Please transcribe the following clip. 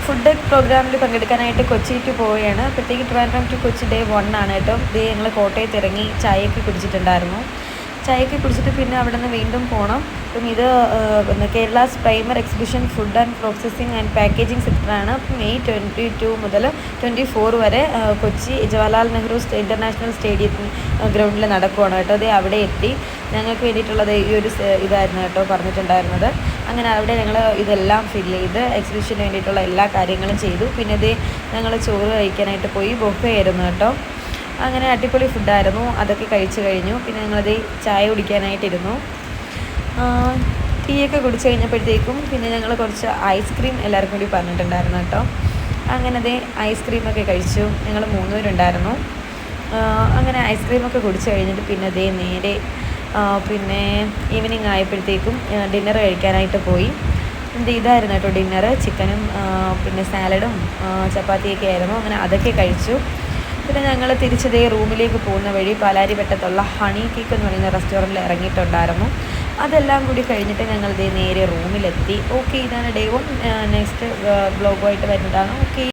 Food പ്രോഗ്രാമിൽ പങ്കെടുക്കാനായിട്ട് കൊച്ചിക്ക് പോവുകയാണ്. അപ്പോഴത്തേക്ക് ട്രിവാൻഡ്രം ടു കൊച്ചി ഡേ 1 ആണ് കേട്ടോ. ഇത് ഞങ്ങൾ കോട്ടയത്ത് ഇറങ്ങി ചായയൊക്കെ കുടിച്ചിട്ടുണ്ടായിരുന്നു. ചായയൊക്കെ കുടിച്ചിട്ട് പിന്നെ അവിടെ നിന്ന് വീണ്ടും പോകണം. അപ്പം ഇത് Kerala's premier exhibition food and processing and packaging സെക്ടറാണ്. മെയ് 22 മുതൽ 24 വരെ കൊച്ചി ജവഹർലാൽ നെഹ്റു ഇൻ്റർനാഷണൽ സ്റ്റേഡിയത്തിൽ ഗ്രൗണ്ടിൽ നടക്കുവാണ് കേട്ടോ. അത് അവിടെ എത്തി ഞങ്ങൾക്ക് വേണ്ടിയിട്ടുള്ളത് ഈ ഒരു ഇതായിരുന്നു കേട്ടോ പറഞ്ഞിട്ടുണ്ടായിരുന്നത്. അങ്ങനെ അവിടെ ഞങ്ങൾ ഇതെല്ലാം ഫില്ല് ചെയ്ത് എക്സിബിഷന് വേണ്ടിയിട്ടുള്ള എല്ലാ കാര്യങ്ങളും ചെയ്തു. പിന്നെ ഇത് ഞങ്ങൾ ചോറ് കഴിക്കാനായിട്ട് പോയി. ബൊഫേ ആയിരുന്നു കേട്ടോ. അങ്ങനെ അടിപൊളി ഫുഡായിരുന്നു. അതൊക്കെ കഴിച്ച് കഴിഞ്ഞു. പിന്നെ ഞങ്ങളത് ചായ കുടിക്കാനായിട്ടിരുന്നു. ടീയൊക്കെ കുടിച്ച് കഴിഞ്ഞപ്പോഴത്തേക്കും പിന്നെ ഞങ്ങൾ കുറച്ച് ഐസ്ക്രീം എല്ലാവർക്കും കൂടി പറഞ്ഞിട്ടുണ്ടായിരുന്നു കേട്ടോ. അങ്ങനെ അതേ ഐസ്ക്രീമൊക്കെ കഴിച്ചു. ഞങ്ങൾ 3 പേരുണ്ടായിരുന്നു. അങ്ങനെ ഐസ്ക്രീമൊക്കെ കുടിച്ച് കഴിഞ്ഞിട്ട് പിന്നെ അതേ നേരെ പിന്നെ ഈവനിങ് ആയപ്പോഴത്തേക്കും ഡിന്നർ കഴിക്കാനായിട്ട് പോയി. ഇതായിരുന്നു കേട്ടോ ഡിന്നർ. ചിക്കനും പിന്നെ സാലഡും ചപ്പാത്തിയൊക്കെ ആയിരുന്നു. അങ്ങനെ അതൊക്കെ കഴിച്ചു. പിന്നെ ഞങ്ങൾ തിരിച്ചതേ റൂമിലേക്ക് പോകുന്ന വഴി പാലാരിവട്ടത്തുള്ള ഹണി കേക്ക് എന്ന് പറയുന്ന റെസ്റ്റോറൻറ്റിൽ ഇറങ്ങിയിട്ടുണ്ടായിരുന്നു. അതെല്ലാം കൂടി കഴിഞ്ഞിട്ട് ഞങ്ങൾ നേരെ റൂമിലെത്തി. ഓക്കെ, ഇതാണ് ഡേ 1. നെക്സ്റ്റ് വ്ളോഗുമായിട്ട് വരുന്നതാണ്. ഓക്കെ.